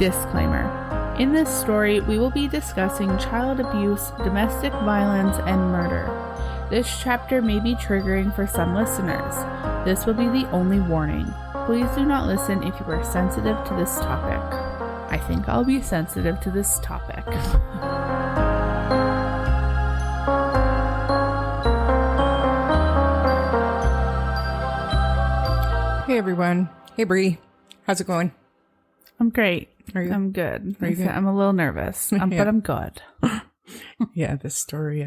Disclaimer. In this story, we will be discussing child abuse, domestic violence, and murder. This chapter may be triggering for some listeners. This will be the only warning. Please do not listen if you are sensitive to this topic. I think I'll be sensitive to this topic. Hey everyone. Hey Bree. How's it going? I'm great. Are you? I'm good. Are you good? I'm a little nervous, Yeah. but I'm good. Yeah, this story.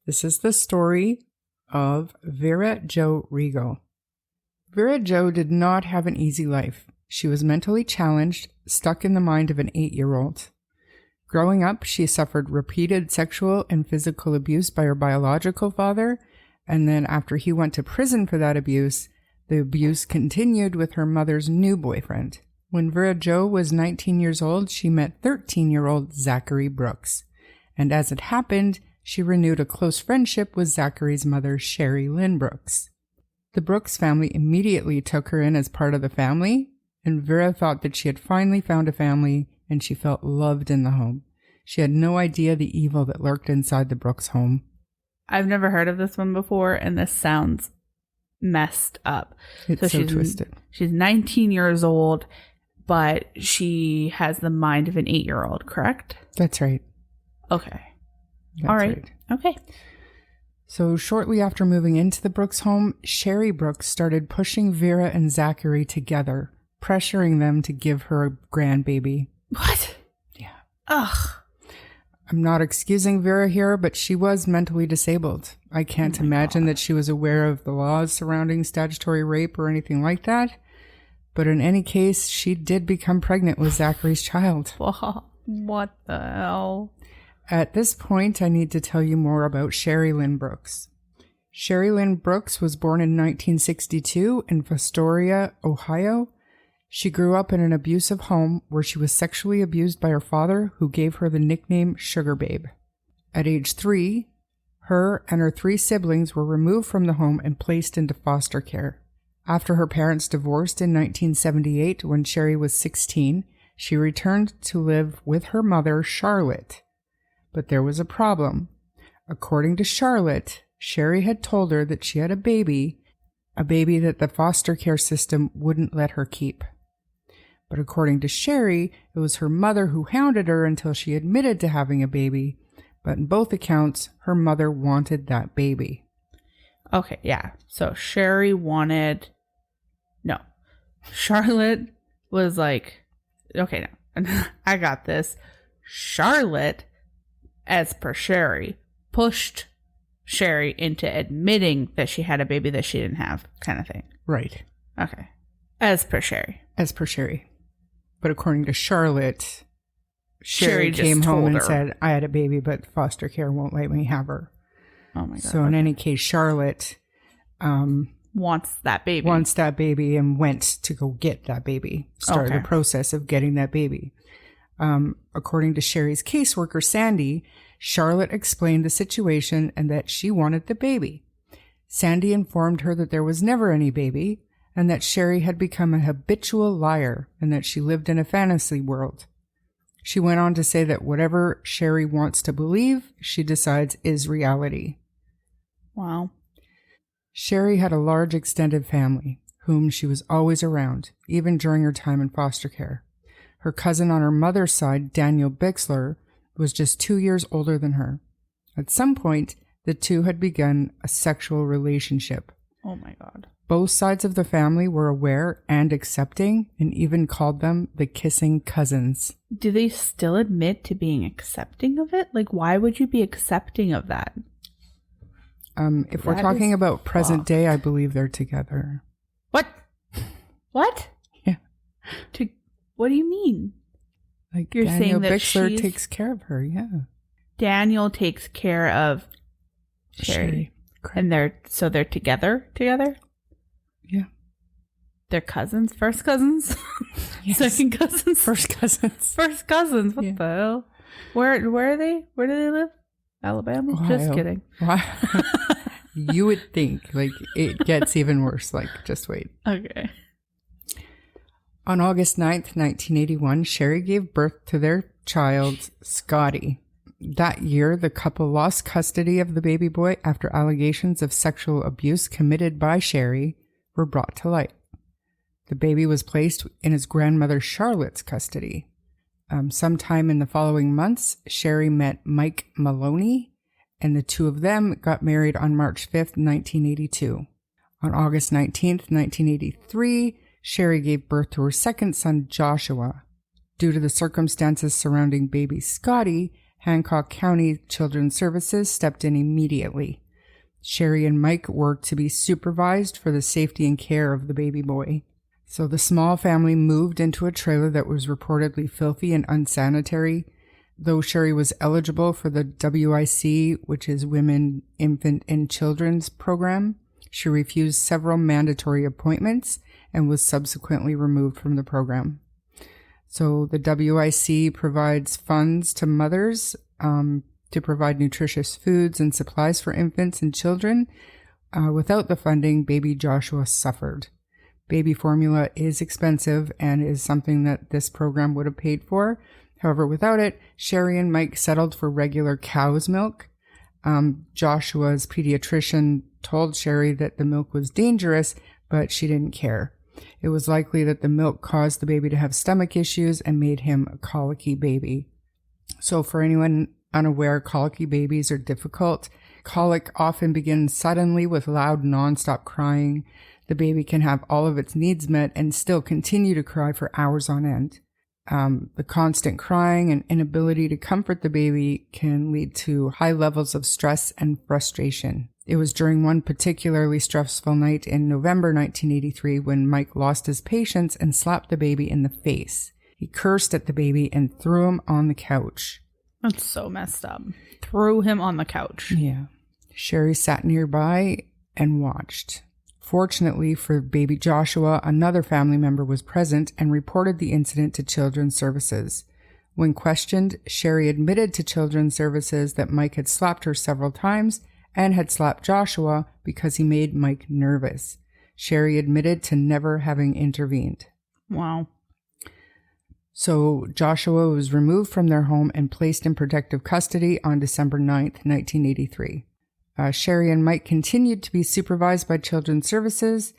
This is the story of Vera Jo Reigle. Vera Jo did not have an easy life. She was mentally challenged, stuck in the mind of an 8-year-old. Growing up, she suffered repeated sexual and physical abuse by her biological father, and then after he went to prison for that abuse, the abuse continued with her mother's new boyfriend. When Vera Jo was 19 years old, she met 13-year-old Zachary Brooks. And as it happened, she renewed a close friendship with Zachary's mother, Sherry Lynn Brooks. The Brooks family immediately took her in as part of the family, and Vera thought that she had finally found a family, and she felt loved in the home. She had no idea the evil that lurked inside the Brooks home. I've never heard of this one before, and this sounds messed up. It's so she's twisted. She's 19 years old, but she has the mind of an 8-year-old, correct? That's right. Okay. That's All right. Okay. So shortly after moving into the Brooks home, Sherry Brooks started pushing Vera and Zachary together, pressuring them to give her a grandbaby. What? Yeah. Ugh. I'm not excusing Vera here, but she was mentally disabled. I can't imagine that she was aware of the laws surrounding statutory rape or anything like that. But in any case, she did become pregnant with Zachary's child. What the hell? At this point, I need to tell you more about Sherry Lynn Brooks. Sherry Lynn Brooks was born in 1962 in Fostoria, Ohio. She grew up in an abusive home where she was sexually abused by her father, who gave her the nickname Sugar Babe. At age 3, her and her 3 siblings were removed from the home and placed into foster care. After her parents divorced in 1978, when Sherry was 16, she returned to live with her mother, Charlotte. But there was a problem. According to Charlotte, Sherry had told her that she had a baby that the foster care system wouldn't let her keep. But according to Sherry, it was her mother who hounded her until she admitted to having a baby. But in both accounts, her mother wanted that baby. Okay, yeah. So Sherry wanted... No. Charlotte was like, okay, no. I got this. Charlotte, as per Sherry, pushed Sherry into admitting that she had a baby that she didn't have, kind of thing. Right. Okay. As per Sherry. As per Sherry. But according to Charlotte, Sherry just came home told and her. said, I had a baby, but foster care won't let me have her. Oh my God. So in any case, Charlotte wants that baby. And went to go get that baby. Started Okay. the process of getting that baby. According to Sherry's caseworker, Sandy, Charlotte explained the situation and that she wanted the baby. Sandy informed her that there was never any baby and that Sherry had become a habitual liar and that she lived in a fantasy world. She went on to say that whatever Sherry wants to believe, she decides is reality. Wow. Sherry had a large extended family, whom she was always around, even during her time in foster care. Her cousin on her mother's side, Daniel Bixler, was just 2 years older than her. At some point, the two had begun a sexual relationship. Oh my God. Both sides of the family were aware and accepting, and even called them the kissing cousins. Do they still admit to being accepting of it? Like, why would you be accepting of that? If we're That talking is about present fucked. day, I believe they're together. What? What? Yeah. What do you mean? Like You're Daniel saying that Bixler she's- takes care of her, yeah. Daniel takes care of Sherry. Correct. And they're together? Yeah. They're cousins? First cousins? Yes. Second cousins? First cousins. First cousins? What Yeah. the hell? Where are they? Where do they live? Alabama? Ohio. Just kidding. Wow. You would think, like, it gets even worse. Like, just wait. Okay. On August 9th, 1981, Sherry gave birth to their child, Scotty. That year, the couple lost custody of the baby boy after allegations of sexual abuse committed by Sherry were brought to light. The baby was placed in his grandmother Charlotte's custody. Sometime in the following months, Sherry met Mike Maloney, and the two of them got married on March 5th, 1982. On August 19th, 1983, Sherry gave birth to her second son, Joshua. Due to the circumstances surrounding baby Scotty, Hancock County Children's Services stepped in immediately. Sherry and Mike were to be supervised for the safety and care of the baby boy. So the small family moved into a trailer that was reportedly filthy and unsanitary. Though Sherry was eligible for the WIC, which is Women, Infant, and Children's Program, she refused several mandatory appointments and was subsequently removed from the program. So the WIC provides funds to mothers to provide nutritious foods and supplies for infants and children. Without the funding, baby Joshua suffered. Baby formula is expensive and is something that this program would have paid for. However, without it, Sherry and Mike settled for regular cow's milk. Joshua's pediatrician told Sherry that the milk was dangerous, but she didn't care. It was likely that the milk caused the baby to have stomach issues and made him a colicky baby. So for anyone unaware, colicky babies are difficult. Colic often begins suddenly with loud, nonstop crying. The baby can have all of its needs met and still continue to cry for hours on end. The constant crying and inability to comfort the baby can lead to high levels of stress and frustration. It was during one particularly stressful night in November 1983 when Mike lost his patience and slapped the baby in the face. He cursed at the baby and threw him on the couch. That's so messed up. Threw him on the couch. Yeah. Sherry sat nearby and watched. Fortunately for baby Joshua, another family member was present and reported the incident to Children's Services. When questioned, Sherry admitted to Children's Services that Mike had slapped her several times and had slapped Joshua because he made Mike nervous. Sherry admitted to never having intervened. Wow. So Joshua was removed from their home and placed in protective custody on December 9th, 1983. Sherry and Mike continued to be supervised by Children's Services,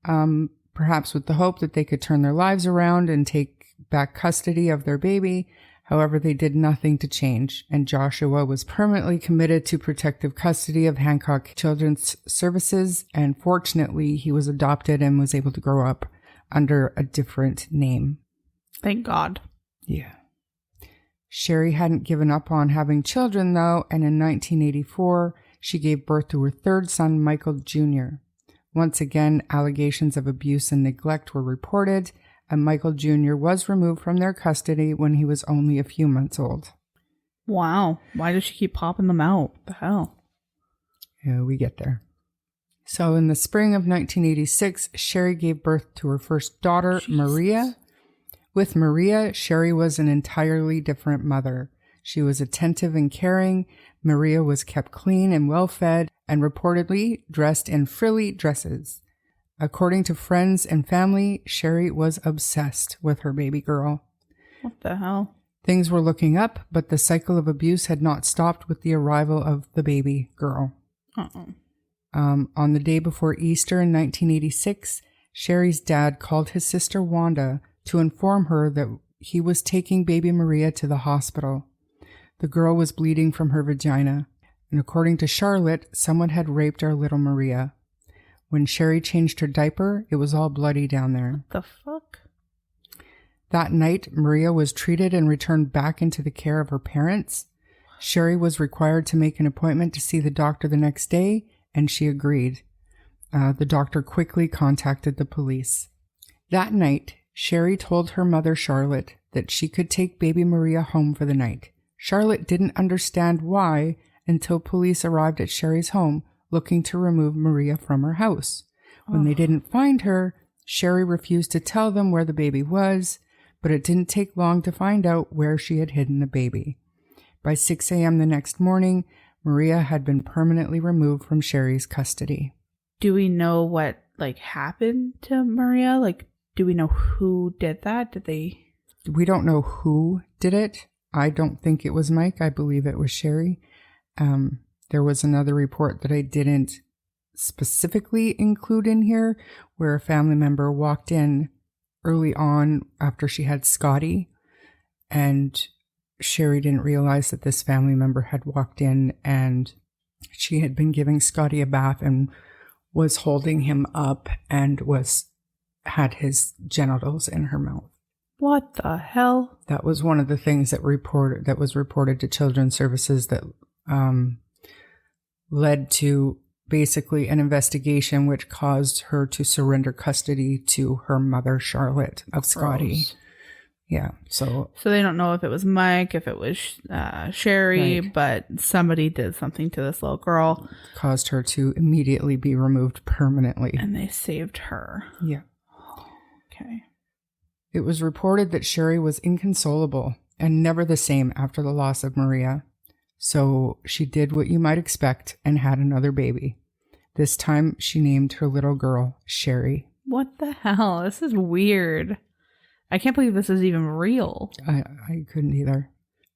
perhaps with the hope that they could turn their lives around and take back custody of their baby. However, they did nothing to change, and Joshua was permanently committed to protective custody of Hancock Children's Services, and fortunately, he was adopted and was able to grow up under a different name. Thank God. Yeah. Sherry hadn't given up on having children, though, and in 1984, she gave birth to her third son, Michael Jr. Once again, allegations of abuse and neglect were reported, and Michael Jr. was removed from their custody when he was only a few months old. Wow. Why does she keep popping them out? What the hell? Yeah, we get there. So in the spring of 1986, Sherry gave birth to her first daughter, Jesus. Maria. With Maria, Sherry was an entirely different mother. She was attentive and caring. Maria was kept clean and well-fed and reportedly dressed in frilly dresses. According to friends and family, Sherry was obsessed with her baby girl. What the hell? Things were looking up, but the cycle of abuse had not stopped with the arrival of the baby girl. On the day before Easter in 1986, Sherry's dad called his sister Wanda to inform her that he was taking baby Maria to the hospital. The girl was bleeding from her vagina, and according to Charlotte, someone had raped our little Maria. When Sherry changed her diaper, it was all bloody down there. What the fuck? That night, Maria was treated and returned back into the care of her parents. Sherry was required to make an appointment to see the doctor the next day, and she agreed. The doctor quickly contacted the police. That night, Sherry told her mother, Charlotte, that she could take baby Maria home for the night. Charlotte didn't understand why until police arrived at Sherry's home looking to remove Maria from her house. When they didn't find her, Sherry refused to tell them where the baby was, but it didn't take long to find out where she had hidden the baby. By 6 a.m. the next morning, Maria had been permanently removed from Sherry's custody. Do we know what, happened to Maria? Do we know who did that? Did they? We don't know who did it. I don't think it was Mike. I believe it was Sherry. There was another report that I didn't specifically include in here where a family member walked in early on after she had Scotty, and Sherry didn't realize that this family member had walked in, and she had been giving Scotty a bath and was holding him up and had his genitals in her mouth. What the hell? That was one of the things that was reported to Children's Services that led to basically an investigation which caused her to surrender custody to her mother, Charlotte, of Scotty. Gross. Yeah. So they don't know if it was Mike, if it was Sherry, right. But somebody did something to this little girl. Caused her to immediately be removed permanently. And they saved her. Yeah. Okay. It was reported that Sherry was inconsolable and never the same after the loss of Maria. So she did what you might expect and had another baby. This time she named her little girl Sherry. What the hell? This is weird. I can't believe this is even real. I couldn't either.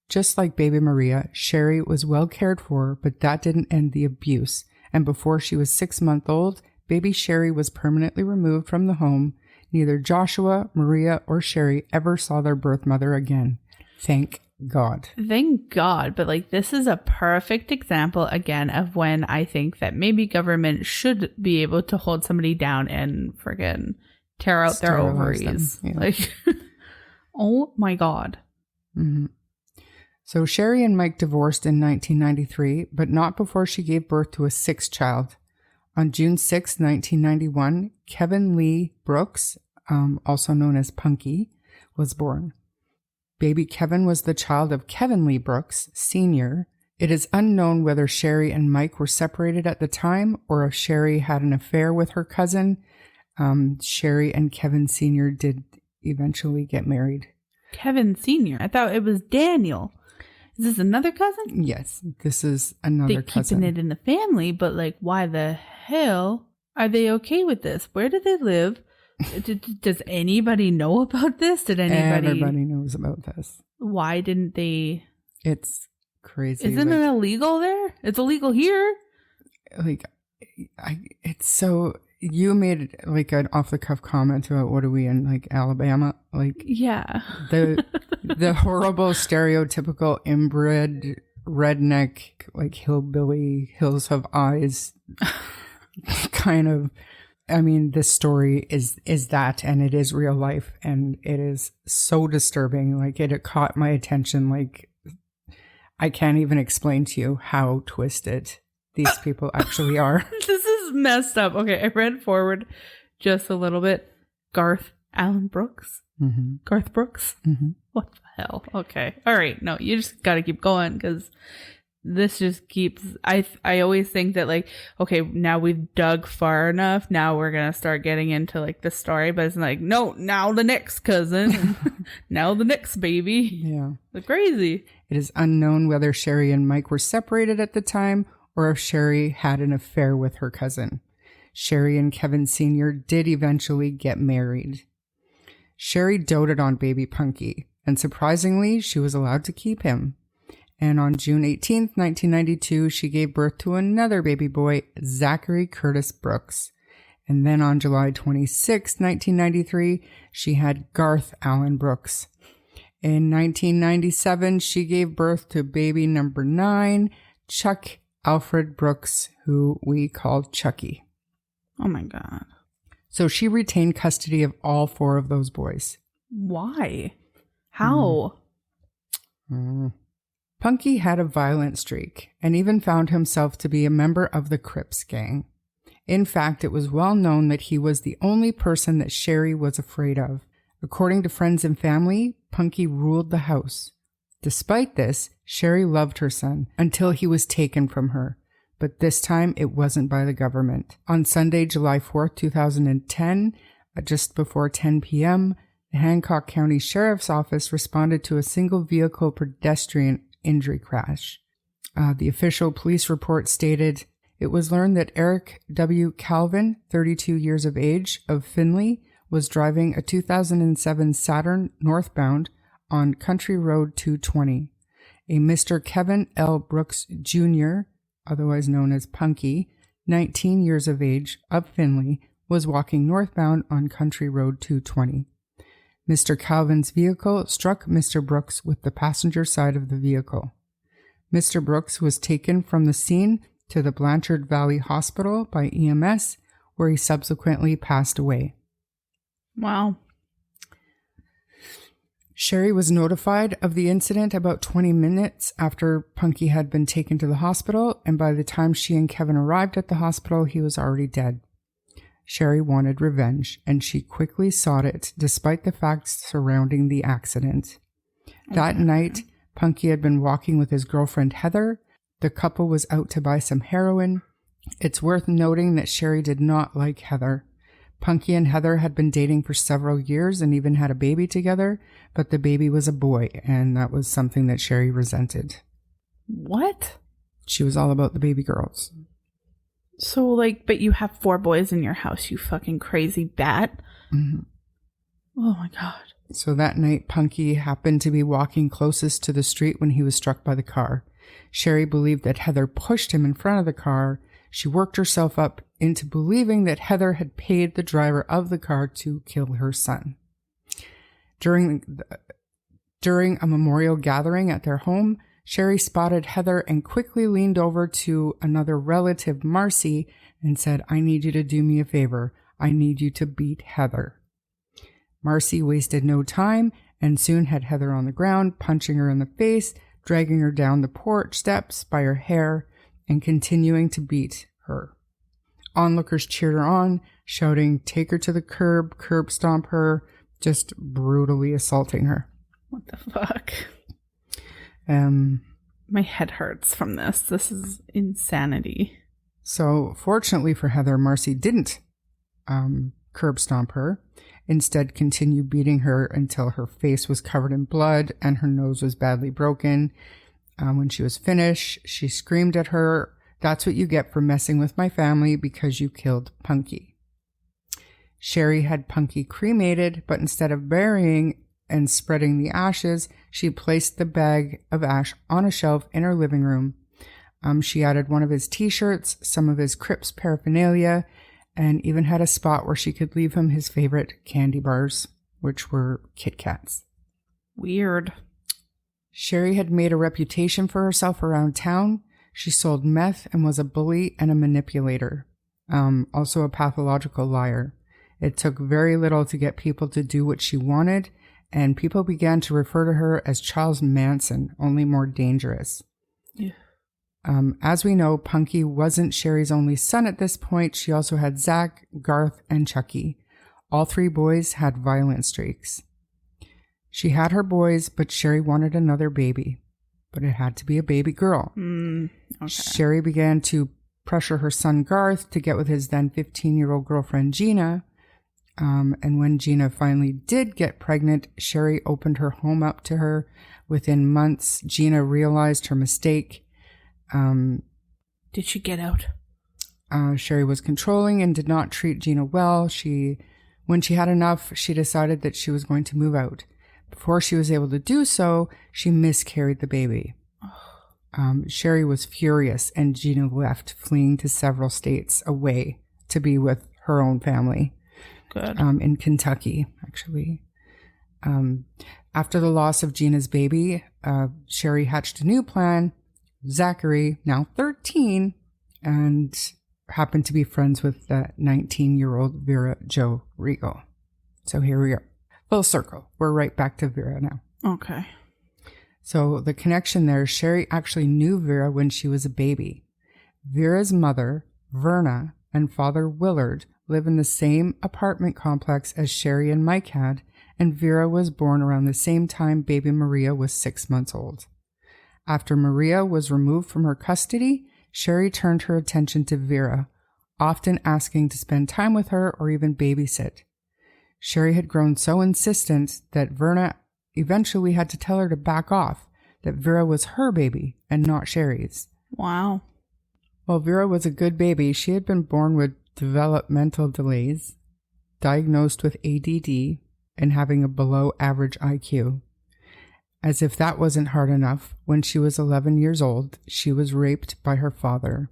Just like baby Maria, Sherry was well cared for, but that didn't end the abuse. And before she was 6 months old, baby Sherry was permanently removed from the home. Neither Joshua, Maria, or Sherry ever saw their birth mother again. Thank God. Thank God. But like, this is a perfect example again of when I think that maybe government should be able to hold somebody down and friggin' tear out their ovaries. Yeah. Like, oh my God. Mm-hmm. So Sherry and Mike divorced in 1993, but not before she gave birth to a sixth child. On June 6, 1991, Kevin Lee Brooks, also known as Punky, was born. Baby Kevin was the child of Kevin Lee Brooks, Sr. It is unknown whether Sherry and Mike were separated at the time or if Sherry had an affair with her cousin. Sherry and Kevin Sr. did eventually get married. Kevin Sr.? I thought it was Daniel. Is this another cousin? Yes, this is another cousin. They're keeping it in the family, but like, why the hell are they okay with this? Where do they live? Does anybody know about this? Everybody knows about this. Why didn't they? It's crazy. Isn't it illegal there? It's illegal here. Like, it's so. You made like an off the cuff comment about what are we in like Alabama? Like, yeah, the horrible stereotypical inbred redneck like hillbilly hills of eyes kind of. I mean, this story is that, and it is real life, and it is so disturbing. Like, it caught my attention. Like, I can't even explain to you how twisted these people actually are. This is messed up. Okay, I read forward just a little bit. Garth Allen Brooks? Mm-hmm. Garth Brooks? Mm-hmm. What the hell? Okay. All right. No, you just got to keep going because this just keeps... I always think that like, okay, now we've dug far enough. Now we're going to start getting into like the story. But it's like, no, now the next cousin. Now the next baby. Yeah. It's crazy. It is unknown whether Sherry and Mike were separated at the time or if Sherry had an affair with her cousin. Sherry and Kevin Sr. did eventually get married. Sherry doted on baby Punky, and surprisingly, she was allowed to keep him. And on June 18th, 1992, she gave birth to another baby boy, Zachary Curtis Brooks. And then on July 26, 1993, she had Garth Allen Brooks. In 1997, she gave birth to baby number 9, Chuck Alfred Brooks, who we called Chucky. Oh my God. So she retained custody of all 4 of those boys. Why? How? Punky had a violent streak and even found himself to be a member of the Crips gang. In fact, it was well known that he was the only person that Sherry was afraid of. According to friends and family, Punky ruled the house. Despite this, Sherry loved her son until he was taken from her. But this time, it wasn't by the government. On Sunday, July 4th, 2010, just before 10 p.m., the Hancock County Sheriff's Office responded to a single vehicle pedestrian injury crash. The official police report stated, it was learned that Eric W. Calvin, 32 years of age, of Findlay, was driving a 2007 Saturn northbound on Country Road 220. A Mr. Kevin L. Brooks Jr., otherwise known as Punky, 19 years of age, of Findlay, was walking northbound on Country Road 220. Mr. Calvin's vehicle struck Mr. Brooks with the passenger side of the vehicle. Mr. Brooks was taken from the scene to the Blanchard Valley Hospital by EMS, where he subsequently passed away. Wow. Sherry was notified of the incident about 20 minutes after Punky had been taken to the hospital, and by the time she and Kevin arrived at the hospital, he was already dead. Sherry wanted revenge, and she quickly sought it, despite the facts surrounding the accident. That night, Punky had been walking with his girlfriend Heather. The couple was out to buy some heroin. It's worth noting that Sherry did not like Heather. Punky and Heather had been dating for several years and even had a baby together, but the baby was a boy, and that was something that Sherry resented. What? She was all about the baby girls. So, but you have 4 boys in your house, you fucking crazy bat. Mm-hmm. Oh my God. So that night, Punky happened to be walking closest to the street when he was struck by the car. Sherry believed that Heather pushed him in front of the car. She worked herself up into believing that Heather had paid the driver of the car to kill her son. During a memorial gathering at their home, Sherry spotted Heather and quickly leaned over to another relative, Marcy, and said, "I need you to do me a favor. I need you to beat Heather." Marcy wasted no time and soon had Heather on the ground, punching her in the face, dragging her down the porch steps by her hair, and continuing to beat her. Onlookers cheered her on, shouting, "Take her to the curb stomp her," just brutally assaulting her. What the fuck? My head hurts from this. This is insanity. So, fortunately for Heather, Marcy didn't curb stomp her. Instead, continued beating her until her face was covered in blood and her nose was badly broken. When she was finished, she screamed at her, "That's what you get for messing with my family because you killed Punky." Sherry had Punky cremated, but instead of burying and spreading the ashes, she placed the bag of ash on a shelf in her living room. She added one of his t-shirts, some of his Crips paraphernalia, and even had a spot where she could leave him his favorite candy bars, which were Kit Kats. Weird. Sherry had made a reputation for herself around town. She sold meth and was a bully and a manipulator, also a pathological liar. It took very little to get people to do what she wanted, and people began to refer to her as Charles Manson, only more dangerous. Yeah. As we know, Punky wasn't Sherry's only son at this point. She also had Zach, Garth, and Chucky. All 3 boys had violent streaks. She had her boys, but Sherry wanted another baby. But it had to be a baby girl. Okay. Sherry began to pressure her son Garth to get with his then 15-year-old girlfriend Gina. And when Gina finally did get pregnant, Sherry opened her home up to her. Within months, Gina realized her mistake. Did she get out? Sherry was controlling and did not treat Gina well. When she had enough, she decided that she was going to move out. Before she was able to do so, she miscarried the baby. Sherry was furious, and Gina left, fleeing to several states away to be with her own family. Good. In Kentucky, actually. After the loss of Gina's baby, Sherry hatched a new plan. Zachary, now 13, and happened to be friends with the 19-year-old Vera Jo Reigle. So here we are. Full circle. We're right back to Vera now. Okay. So the connection there, Sherry actually knew Vera when she was a baby. Vera's mother, Verna, and father Willard live in the same apartment complex as Sherry and Mike had, and Vera was born around the same time baby Maria was 6 months old. After Maria was removed from her custody, Sherry turned her attention to Vera, often asking to spend time with her or even babysit. Sherry had grown so insistent that Verna eventually had to tell her to back off, that Vera was her baby and not Sherry's. Wow. While Vera was a good baby, she had been born with developmental delays. diagnosed with ADD, and having a below average IQ. As if that wasn't hard enough, when she was 11 years old, she was raped by her father.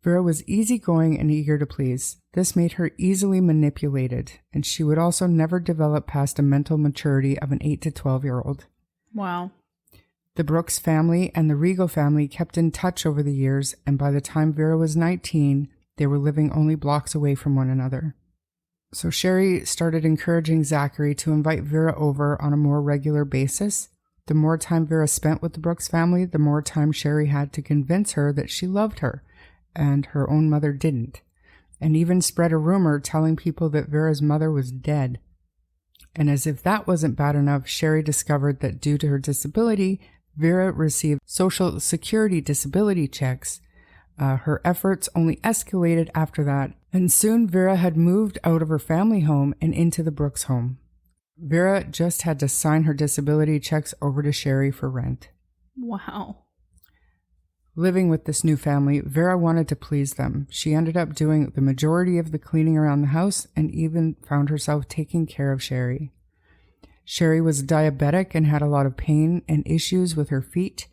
Vera was easygoing and eager to please. This made her easily manipulated, and she would also never develop past a mental maturity of an 8 to 12-year-old. Wow. The Brooks family and the Riegle family kept in touch over the years, and by the time Vera was 19, they were living only blocks away from one another. So Sherry started encouraging Zachary to invite Vera over on a more regular basis. The more time Vera spent with the Brooks family, the more time Sherry had to convince her that she loved her, and her own mother didn't, and even spread a rumor telling people that Vera's mother was dead. And as if that wasn't bad enough, Sherry discovered that due to her disability, Vera received Social Security disability checks. Her efforts only escalated after that, and soon Vera had moved out of her family home and into the Brooks home. Vera just had to sign her disability checks over to Sherry for rent. Wow. Living with this new family, Vera wanted to please them. She ended up doing the majority of the cleaning around the house and even found herself taking care of Sherry. Sherry was diabetic and had a lot of pain and issues with her feet.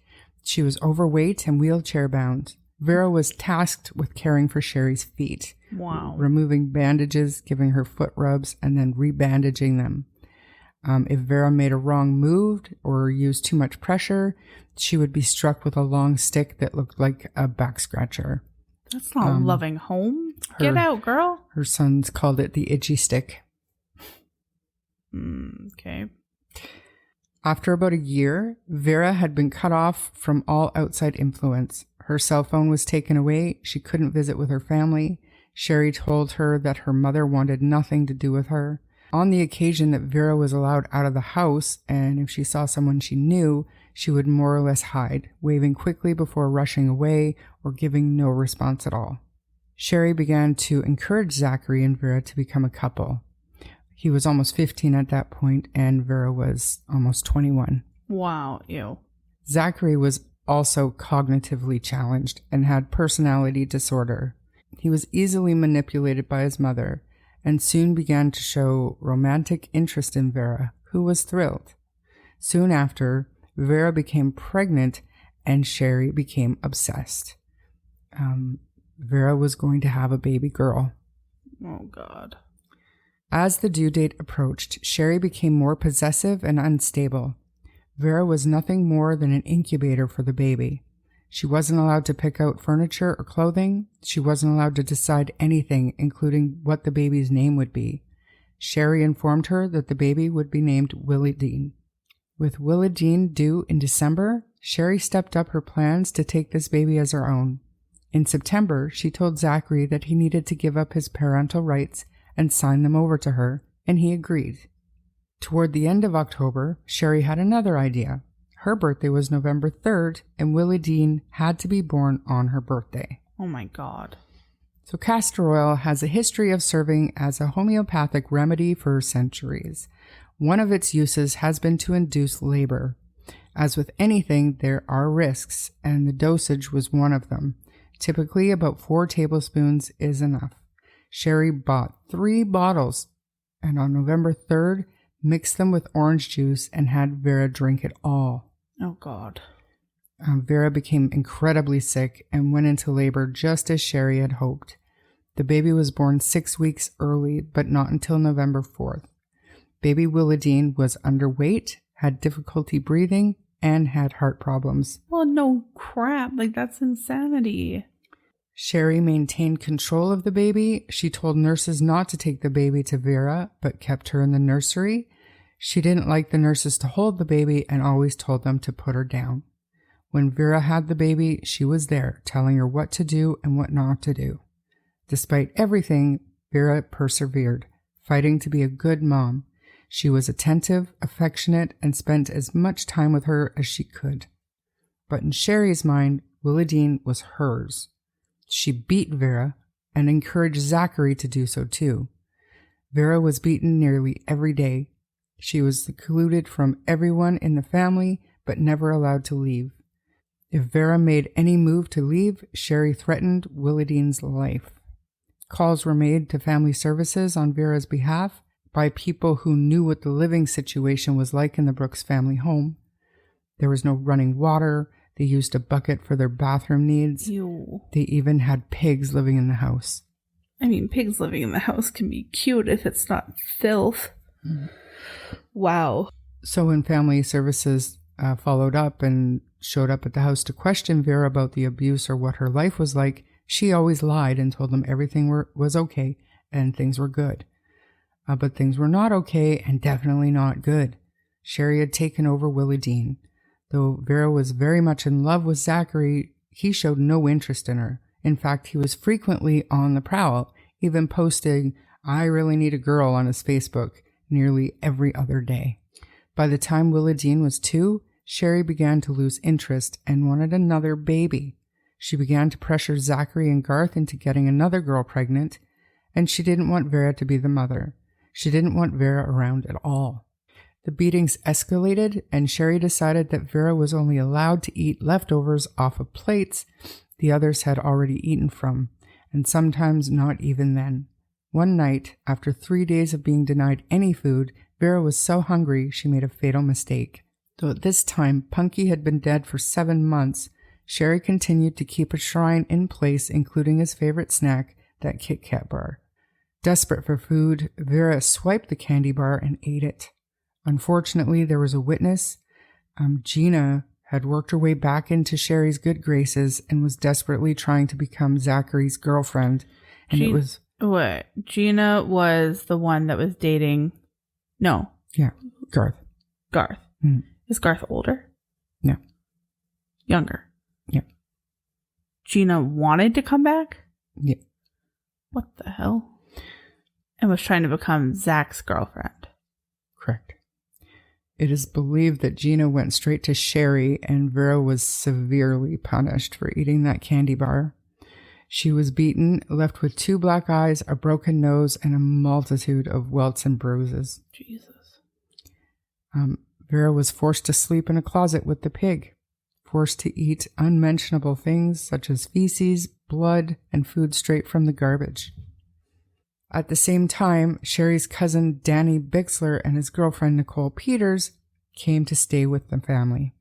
She was overweight and wheelchair bound. Vera was tasked with caring for Sherry's feet. Wow. Removing bandages, giving her foot rubs, and then rebandaging them. If Vera made a wrong move or used too much pressure, she would be struck with a long stick that looked like a back scratcher. That's not a loving home. Get out, girl. Her sons called it the itchy stick. Okay. After about a year, Vera had been cut off from all outside influence. Her cell phone was taken away. She couldn't visit with her family. Sherry told her that her mother wanted nothing to do with her. On the occasion that Vera was allowed out of the house, and if she saw someone she knew, she would more or less hide, waving quickly before rushing away or giving no response at all. Sherry began to encourage Zachary and Vera to become a couple. He was almost 15 at that point, and Vera was almost 21. Wow, ew. Zachary was also cognitively challenged and had personality disorder. He was easily manipulated by his mother and soon began to show romantic interest in Vera, who was thrilled. Soon after, Vera became pregnant and Sherry became obsessed. Vera was going to have a baby girl. Oh, God. As the due date approached, Sherry became more possessive and unstable. Vera was nothing more than an incubator for the baby. She wasn't allowed to pick out furniture or clothing. She wasn't allowed to decide anything, including what the baby's name would be. Sherry informed her that the baby would be named Willie Dean. With Willie Dean due in December, Sherry stepped up her plans to take this baby as her own. In September, she told Zachary that he needed to give up his parental rights and sign them over to her, and he agreed. Toward the end of October, Sherry had another idea. Her birthday was November 3rd, and Willie Dean had to be born on her birthday. Oh my God. So castor oil has a history of serving as a homeopathic remedy for centuries. One of its uses has been to induce labor. As with anything, there are risks, and the dosage was one of them. Typically, about 4 tablespoons is enough. Sherry bought 3 bottles, and on November 3rd, mixed them with orange juice and had Vera drink it all. Oh, God. Vera became incredibly sick and went into labor just as Sherry had hoped. The baby was born 6 weeks early, but not until November 4th. Baby Willadine was underweight, had difficulty breathing, and had heart problems. Well, no crap. Like, that's insanity. Sherry maintained control of the baby. She told nurses not to take the baby to Vera, but kept her in the nursery. She didn't like the nurses to hold the baby and always told them to put her down. When Vera had the baby, she was there, telling her what to do and what not to do. Despite everything, Vera persevered, fighting to be a good mom. She was attentive, affectionate, and spent as much time with her as she could. But in Sherry's mind, Willadine was hers. She beat Vera and encouraged Zachary to do so too. Vera was beaten nearly every day. She was secluded from everyone in the family, but never allowed to leave. If Vera made any move to leave, Sherry threatened Willadine's life. Calls were made to family services on Vera's behalf by people who knew what the living situation was like in the Brooks family home. There was no running water. They used a bucket for their bathroom needs. Ew. They even had pigs living in the house. I mean, pigs living in the house can be cute if it's not filth. Wow. So when family services followed up and showed up at the house to question Vera about the abuse or what her life was like, she always lied and told them everything was okay and things were good. But things were not okay and definitely not good. Sherry had taken over Willie Dean. Though Vera was very much in love with Zachary, he showed no interest in her. In fact, he was frequently on the prowl, even posting, "I really need a girl" on his Facebook nearly every other day. By the time Willie Dean was 2, Sherry began to lose interest and wanted another baby. She began to pressure Zachary and Garth into getting another girl pregnant, and she didn't want Vera to be the mother. She didn't want Vera around at all. The beatings escalated, and Sherry decided that Vera was only allowed to eat leftovers off of plates the others had already eaten from, and sometimes not even then. One night, after 3 days of being denied any food, Vera was so hungry she made a fatal mistake. Though at this time Punky had been dead for 7 months, Sherry continued to keep a shrine in place, including his favorite snack, that Kit Kat bar. Desperate for food, Vera swiped the candy bar and ate it. Unfortunately, there was a witness. Gina had worked her way back into Sherry's good graces and was desperately trying to become Zachary's girlfriend. And it was... What? Gina was the one that was dating... No. Yeah, Garth. Garth. Mm. Is Garth older? No. Younger? Yeah. Gina wanted to come back? Yeah. What the hell? And was trying to become Zach's girlfriend. Correct. It is believed that Gina went straight to Sherry and Vera was severely punished for eating that candy bar. She was beaten, left with 2 black eyes, a broken nose, and a multitude of welts and bruises. Jesus. Vera was forced to sleep in a closet with the pig, forced to eat unmentionable things such as feces, blood, and food straight from the garbage. At the same time, Sherry's cousin Danny Bixler and his girlfriend Nicole Peters came to stay with the family.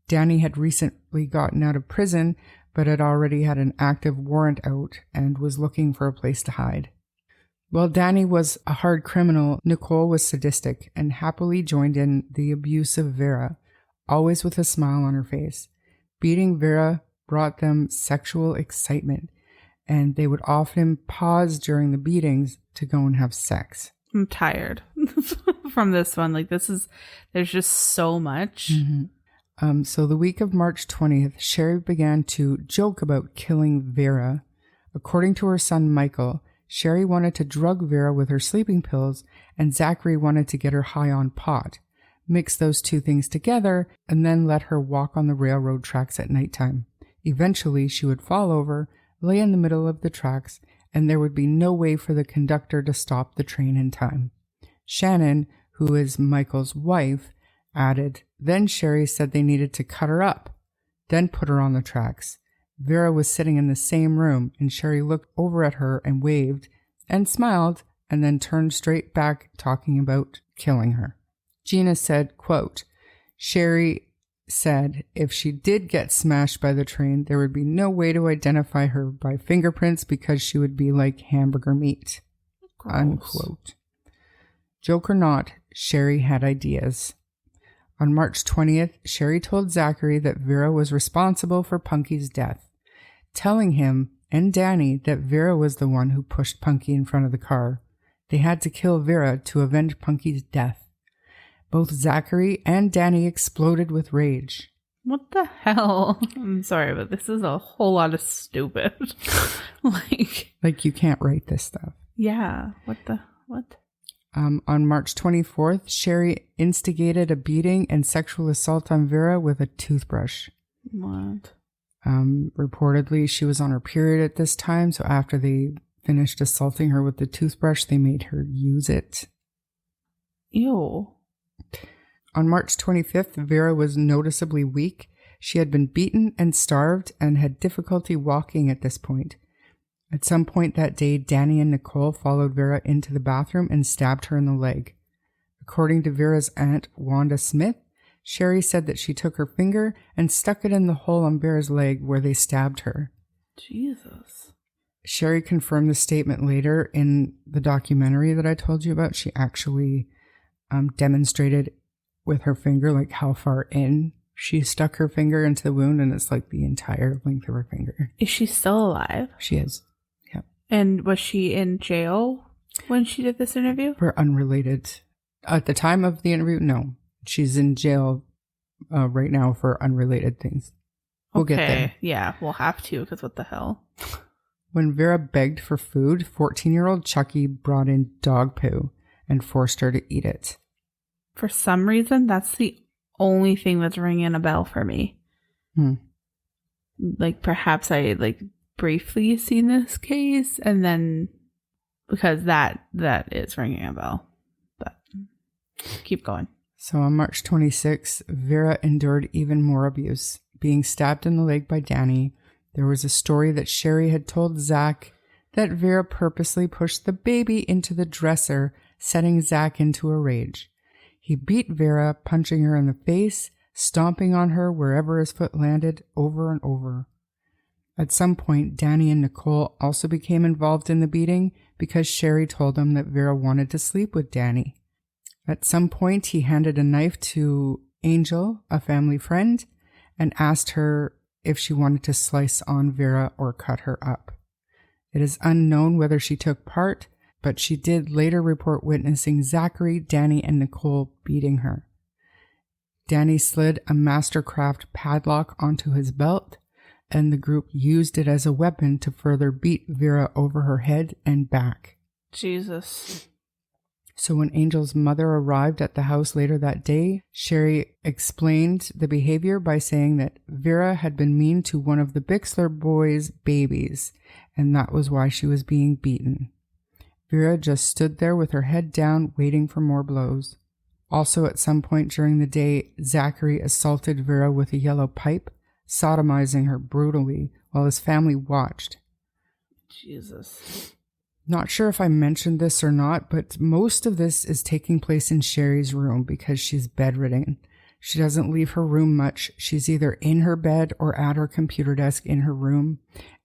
Danny had recently gotten out of prison, but had already had an active warrant out and was looking for a place to hide. While Danny was a hard criminal, Nicole was sadistic and happily joined in the abuse of Vera, always with a smile on her face. Beating Vera brought them sexual excitement, and they would often pause during the beatings to go and have sex. I'm tired from this one. There's just so much. Mm-hmm. So the week of March 20th, Sherry began to joke about killing Vera. According to her son Michael, Sherry wanted to drug Vera with her sleeping pills, and Zachary wanted to get her high on pot. Mix those 2 things together, and then let her walk on the railroad tracks at nighttime. Eventually, she would fall over, lay in the middle of the tracks, and there would be no way for the conductor to stop the train in time. Shannon, who is Michael's wife, added, then Sherry said they needed to cut her up, then put her on the tracks. Vera was sitting in the same room, and Sherry looked over at her and waved and smiled, and then turned straight back talking about killing her. Gina said, quote, Sherry said if she did get smashed by the train, there would be no way to identify her by fingerprints because she would be like hamburger meat. Gross. Unquote. Joke or not, Sherry had ideas. On March 20th, Sherry told Zachary that Vera was responsible for Punky's death, telling him and Danny that Vera was the one who pushed Punky in front of the car. They had to kill Vera to avenge Punky's death. Both Zachary and Danny exploded with rage. What the hell? I'm sorry, but this is a whole lot of stupid. Like you can't write this stuff. Yeah. What? On March 24th, Sherry instigated a beating and sexual assault on Vera with a toothbrush. What? Reportedly, she was on her period at this time, so after they finished assaulting her with the toothbrush, they made her use it. Ew. On March 25th, Vera was noticeably weak. She had been beaten and starved and had difficulty walking at this point. At some point that day, Danny and Nicole followed Vera into the bathroom and stabbed her in the leg. According to Vera's aunt, Wanda Smith, Sherry said that she took her finger and stuck it in the hole on Vera's leg where they stabbed her. Jesus. Sherry confirmed the statement later in the documentary that I told you about. She actually demonstrated with her finger, like how far in she stuck her finger into the wound, and it's like the entire length of her finger. Is she still alive? She is. Yeah. And was she in jail when she did this interview? For unrelated. At the time of the interview, no. She's in jail right now for unrelated things. We'll get there. Yeah, we'll have to, because what the hell? When Vera begged for food, 14-year-old Chucky brought in dog poo and forced her to eat it. For some reason, that's the only thing that's ringing a bell for me. Like, perhaps I, briefly seen this case, and then, because that is ringing a bell. But, keep going. So on March 26th, Vera endured even more abuse. Being stabbed in the leg by Danny, there was a story that Sherry had told Zach that Vera purposely pushed the baby into the dresser, setting Zach into a rage. He beat Vera, punching her in the face, stomping on her wherever his foot landed, over and over. At some point, Danny and Nicole also became involved in the beating because Sherry told them that Vera wanted to sleep with Danny. At some point, he handed a knife to Angel, a family friend, and asked her if she wanted to slice on Vera or cut her up. It is unknown whether she took part, but she did later report witnessing Zachary, Danny, and Nicole beating her. Danny slid a Mastercraft padlock onto his belt, and the group used it as a weapon to further beat Vera over her head and back. Jesus. So when Angel's mother arrived at the house later that day, Sherry explained the behavior by saying that Vera had been mean to one of the Bixler boys' babies, and that was why she was being beaten. Vera just stood there with her head down, waiting for more blows. Also, at some point during the day, Zachary assaulted Vera with a yellow pipe, sodomizing her brutally while his family watched. Jesus. Not sure if I mentioned this or not, but most of this is taking place in Sherry's room because she's bedridden. She doesn't leave her room much. She's either in her bed or at her computer desk in her room,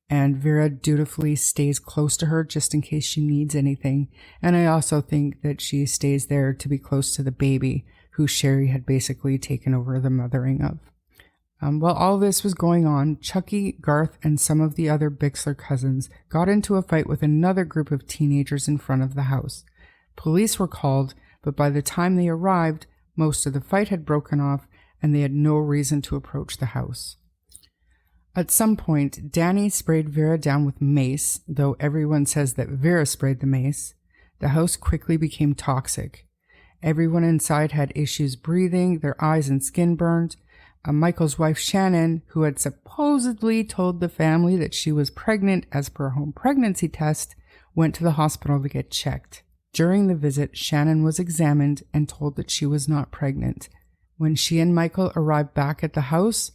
and Vera dutifully stays close to her just in case she needs anything. And I also think that she stays there to be close to the baby, who Sherry had basically taken over the mothering of. While all this was going on, Chucky, Garth, and some of the other Bixler cousins got into a fight with another group of teenagers in front of the house. Police were called, but by the time they arrived, most of the fight had broken off, and they had no reason to approach the house. At some point, Danny sprayed Vera down with mace, though everyone says that Vera sprayed the mace. The house quickly became toxic. Everyone inside had issues breathing, their eyes and skin burned. Michael's wife, Shannon, who had supposedly told the family that she was pregnant as per a home pregnancy test, went to the hospital to get checked. During the visit, Shannon was examined and told that she was not pregnant. When she and Michael arrived back at the house,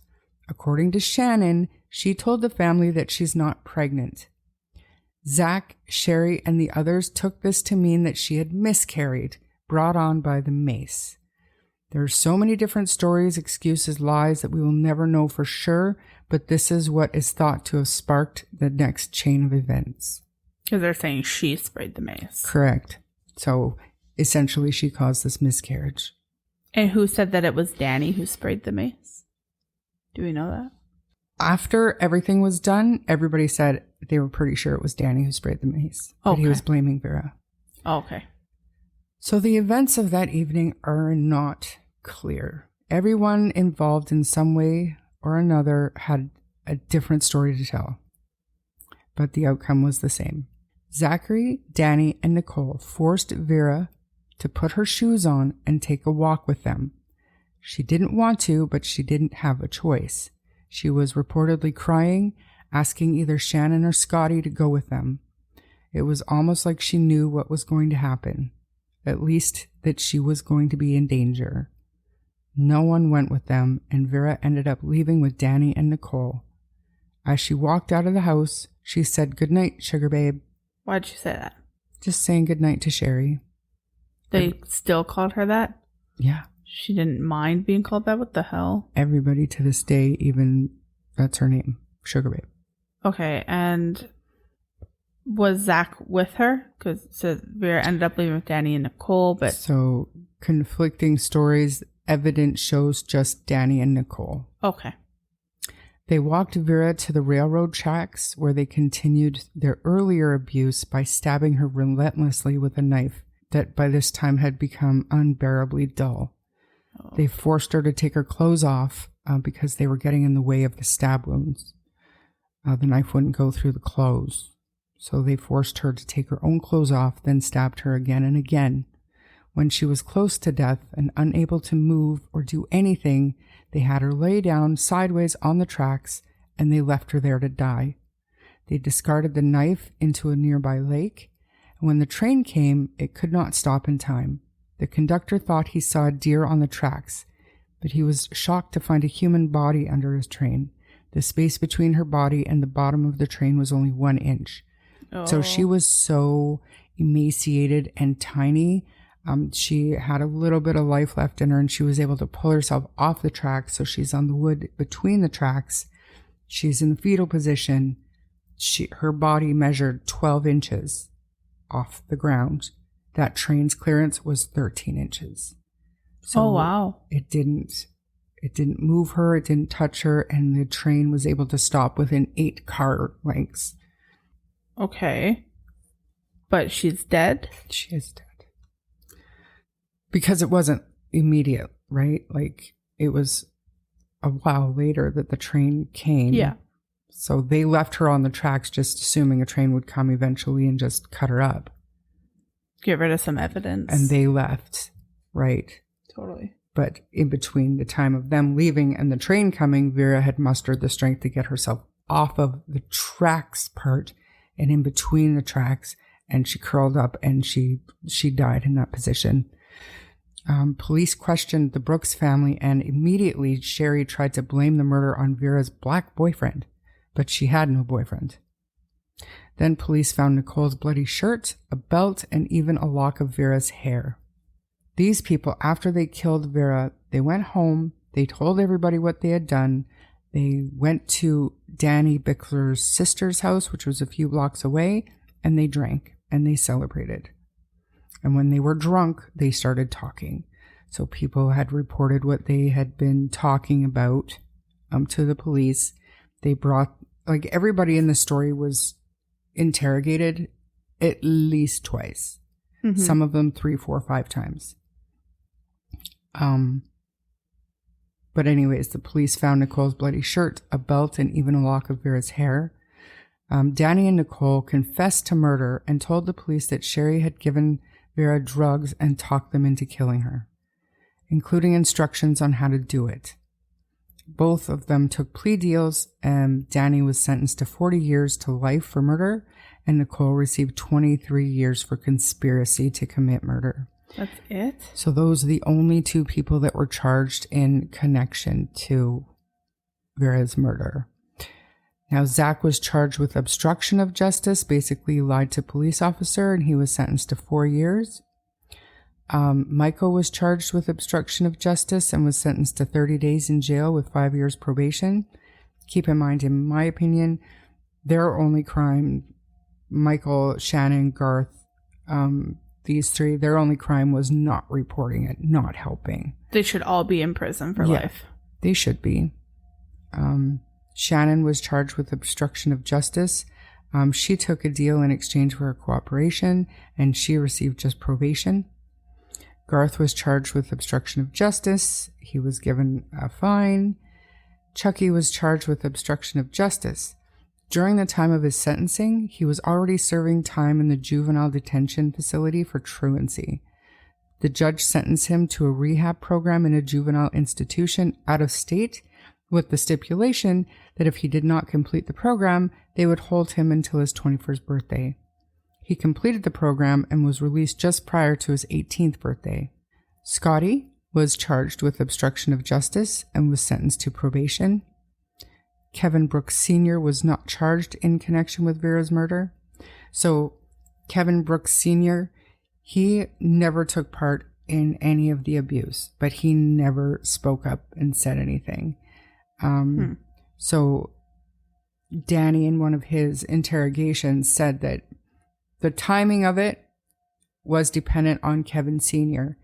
according to Shannon, she told the family that she's not pregnant. Zach, Sherry, and the others took this to mean that she had miscarried, brought on by the mace. There are so many different stories, excuses, lies that we will never know for sure, but this is what is thought to have sparked the next chain of events. Because they're saying she sprayed the mace. Correct. So essentially she caused this miscarriage. And who said that it was Danny who sprayed the mace? Do we know that? After everything was done, everybody said they were pretty sure it was Danny who sprayed the mace. But he was blaming Vera. Oh, okay. So the events of that evening are not clear. Everyone involved in some way or another had a different story to tell, but the outcome was the same. Zachary, Danny, and Nicole forced Vera to put her shoes on and take a walk with them. She didn't want to, but she didn't have a choice. She was reportedly crying, asking either Shannon or Scotty to go with them. It was almost like she knew what was going to happen. At least that she was going to be in danger. No one went with them, and Vera ended up leaving with Danny and Nicole. As she walked out of the house, she said, "Good night, sugar babe." Why'd she say that? Just saying good night to Sherry. They still called her that? Yeah. She didn't mind being called that? What the hell? Everybody to this day, even that's her name, sugar babe. Okay, and was Zach with her? Because it says Vera ended up leaving with Danny and Nicole, but... So, conflicting stories. Evidence shows just Danny and Nicole. Okay. They walked Vera to the railroad tracks where they continued their earlier abuse by stabbing her relentlessly with a knife that by this time had become unbearably dull. Oh. They forced her to take her clothes off because they were getting in the way of the stab wounds. The knife wouldn't go through the clothes. So they forced her to take her own clothes off, then stabbed her again and again. When she was close to death and unable to move or do anything, they had her lay down sideways on the tracks and they left her there to die. They discarded the knife into a nearby lake, and when the train came, it could not stop in time. The conductor thought he saw a deer on the tracks, but he was shocked to find a human body under his train. The space between her body and the bottom of the train was only 1 inch. Oh. So she was so emaciated and tiny. She had a little bit of life left in her, and she was able to pull herself off the tracks. So she's on the wood between the tracks. She's in the fetal position. Her body measured 12 inches off the ground. That train's clearance was 13 inches. So oh, wow. It didn't move her. It didn't touch her. And the train was able to stop within 8 car lengths. Okay. But she's dead? She is dead. Because it wasn't immediate, right? Like, it was a while later that the train came. Yeah. So they left her on the tracks just assuming a train would come eventually and just cut her up. Get rid of some evidence. And they left, right? Totally. But in between the time of them leaving and the train coming, Vera had mustered the strength to get herself off of the tracks part and in between the tracks, and she curled up and she died in that position. Police questioned the Brooks family, and immediately Sherry tried to blame the murder on Vera's black boyfriend, but she had no boyfriend. Then police found Nicole's bloody shirt, a belt, and even a lock of Vera's hair. These people, after they killed Vera, they went home, they told everybody what they had done. They went to Danny Bickler's sister's house, which was a few blocks away, and they drank and they celebrated. And when they were drunk, they started talking. So people had reported what they had been talking about to the police. They brought, like, everybody in the story was interrogated at least twice. Mm-hmm. Some of them 3, 4, 5 times. But anyways, the police found Nicole's bloody shirt, a belt, and even a lock of Vera's hair. Danny and Nicole confessed to murder and told the police that Sherry had given Vera drugs and talked them into killing her, including instructions on how to do it. Both of them took plea deals, and Danny was sentenced to 40 years to life for murder, and Nicole received 23 years for conspiracy to commit murder. That's it? So those are the only 2 people that were charged in connection to Vera's murder. Now, Zach was charged with obstruction of justice, basically lied to a police officer, and he was sentenced to 4 years. Michael was charged with obstruction of justice and was sentenced to 30 days in jail with 5 years probation. Keep in mind, in my opinion, their only crime, Michael, Shannon, Garth, these 3, their only crime was not reporting it, not helping. They should all be in prison for life. They should be. Shannon was charged with obstruction of justice. She took a deal in exchange for her cooperation, and she received just probation. Garth was charged with obstruction of justice. He was given a fine. Chucky was charged with obstruction of justice. During the time of his sentencing, he was already serving time in the juvenile detention facility for truancy. The judge sentenced him to a rehab program in a juvenile institution out of state, with the stipulation that if he did not complete the program, they would hold him until his 21st birthday. He completed the program and was released just prior to his 18th birthday. Scotty was charged with obstruction of justice and was sentenced to probation. Kevin Brooks Sr. was not charged in connection with Vera's murder. So Kevin Brooks Sr., he never took part in any of the abuse, but he never spoke up and said anything. So Danny, in one of his interrogations, said that the timing of it was dependent on Kevin Sr.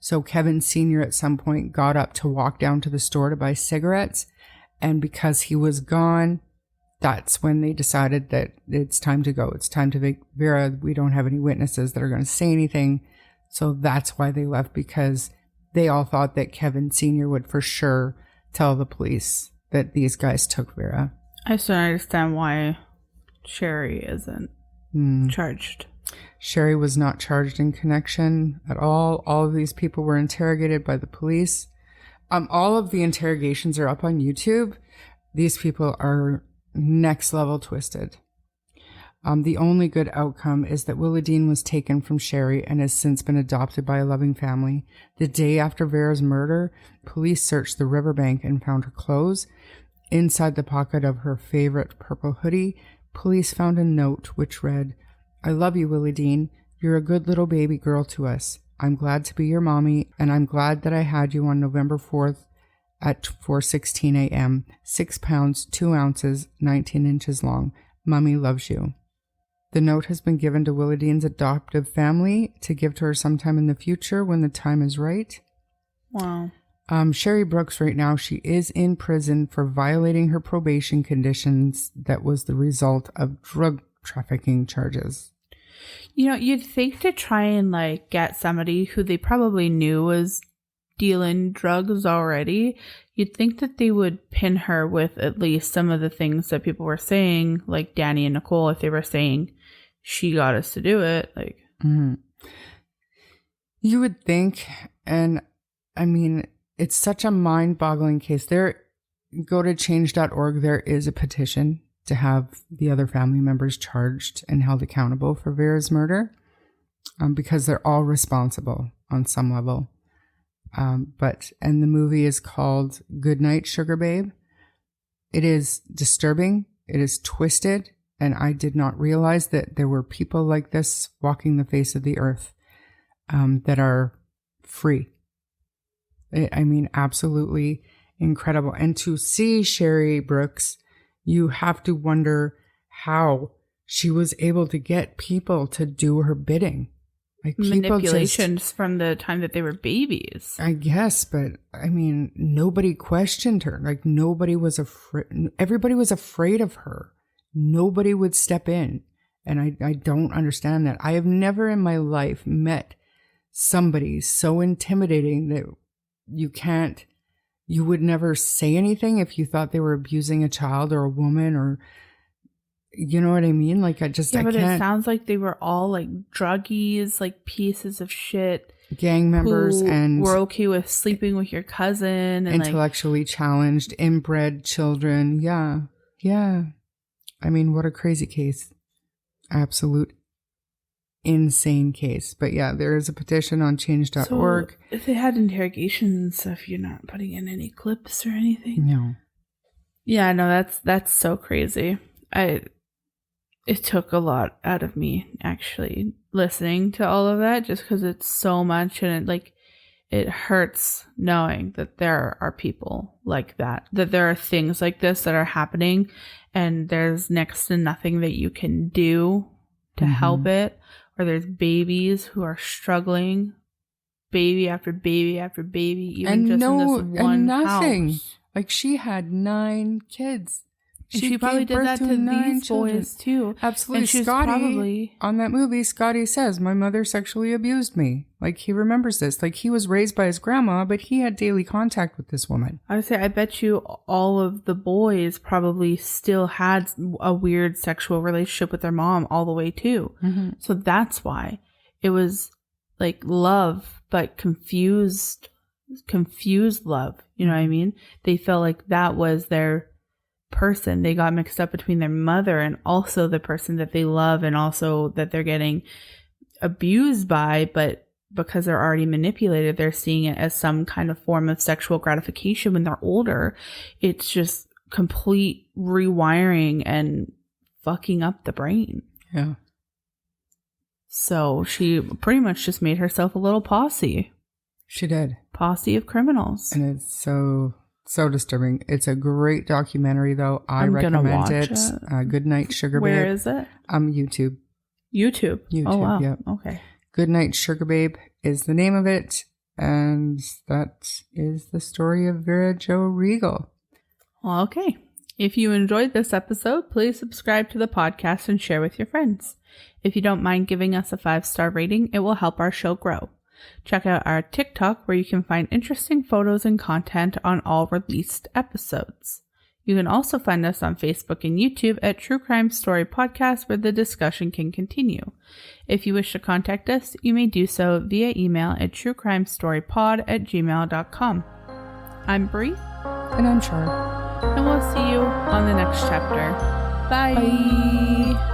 So Kevin Sr. at some point got up to walk down to the store to buy cigarettes. And because he was gone, that's when they decided that it's time to go. It's time to make Vera. We don't have any witnesses that are going to say anything. So that's why they left, because they all thought that Kevin Sr. would for sure tell the police that these guys took Vera. I still don't understand why Sherry isn't charged. Sherry was not charged in connection at all. All of these people were interrogated by the police. All of the interrogations are up on YouTube. These people are next level twisted. The only good outcome is that Willie Dean was taken from Sherry and has since been adopted by a loving family. The day after Vera's murder, police searched the riverbank and found her clothes. Inside the pocket of her favorite purple hoodie, police found a note which read, "I love you, Willie Dean. You're a good little baby girl to us. I'm glad to be your mommy, and I'm glad that I had you on November 4th at 4:16 a.m. 6 pounds, 2 ounces, 19 inches long. Mommy loves you." The note has been given to Willie Dean's adoptive family to give to her sometime in the future when the time is right. Wow. Sherry Brooks right now, she is in prison for violating her probation conditions that was the result of drug trafficking charges. You know, you'd think to try and like get somebody who they probably knew was dealing drugs already, you'd think that they would pin her with at least some of the things that people were saying, like Danny and Nicole, if they were saying she got us to do it. Like, you would think, and I mean, it's such a mind-boggling case. Go to change.org. There is a petition to have the other family members charged and held accountable for Vera's murder, because they're all responsible on some level. And the movie is called Goodnight, Sugar Babe. It is disturbing. It is twisted. And I did not realize that there were people like this walking the face of the earth, that are free. I mean, absolutely incredible. And to see Sherry Brooks, you have to wonder how she was able to get people to do her bidding. Like manipulations from the time that they were babies. I guess, but I mean, nobody questioned her. Like nobody was afraid. Everybody was afraid of her. Nobody would step in. And I don't understand that. I have never in my life met somebody so intimidating that you would never say anything if you thought they were abusing a child or a woman, or you know what I mean? Like I can't. It sounds like they were all like druggies, like pieces of shit, gang members, and were okay with sleeping with your cousin, and intellectually challenged, inbred children. Yeah. I mean, what a crazy case. Absolute insane case. But yeah, there is a petition on change.org. So if they had interrogations and stuff, you're not putting in any clips or anything? No. Yeah, no, that's so crazy. It took a lot out of me actually listening to all of that, just because it's so much, and it hurts knowing that there are people like that there are things like this that are happening, and there's next to nothing that you can do to help it, or there's babies who are struggling, baby after baby after baby, even and just in this one house. Like she had 9 kids. She probably did that to these boys too. Absolutely. Scotty, on that movie, Scotty says, "My mother sexually abused me." Like he remembers this. Like he was raised by his grandma, but he had daily contact with this woman. I would say, I bet you all of the boys probably still had a weird sexual relationship with their mom all the way too. So that's why it was like love, but confused love. You know what I mean? They felt like that was their person. They got mixed up between their mother and also the person that they love, and also that they're getting abused by, but because they're already manipulated, they're seeing it as some kind of form of sexual gratification when they're older. It's just complete rewiring and fucking up the brain. Yeah. So she pretty much just made herself a little posse. She did. Posse of criminals. And it's so disturbing. It's a great documentary, though. I'm gonna recommend watch it. Good Night Sugar Babe. Where is it? YouTube. YouTube. Oh, wow. Yep. Okay. Good Night Sugar Babe is the name of it. And that is the story of Vera Jo Reigle. Well, okay. If you enjoyed this episode, please subscribe to the podcast and share with your friends. If you don't mind giving us a 5-star rating, it will help our show grow. Check out our TikTok where you can find interesting photos and content on all released episodes. You can also find us on Facebook and YouTube at True Crime Story Podcast, where the discussion can continue. If you wish to contact us, you may do so via email at truecrimestorypod@gmail.com. I'm Bree. And I'm Char. And we'll see you on the next chapter. Bye. Bye.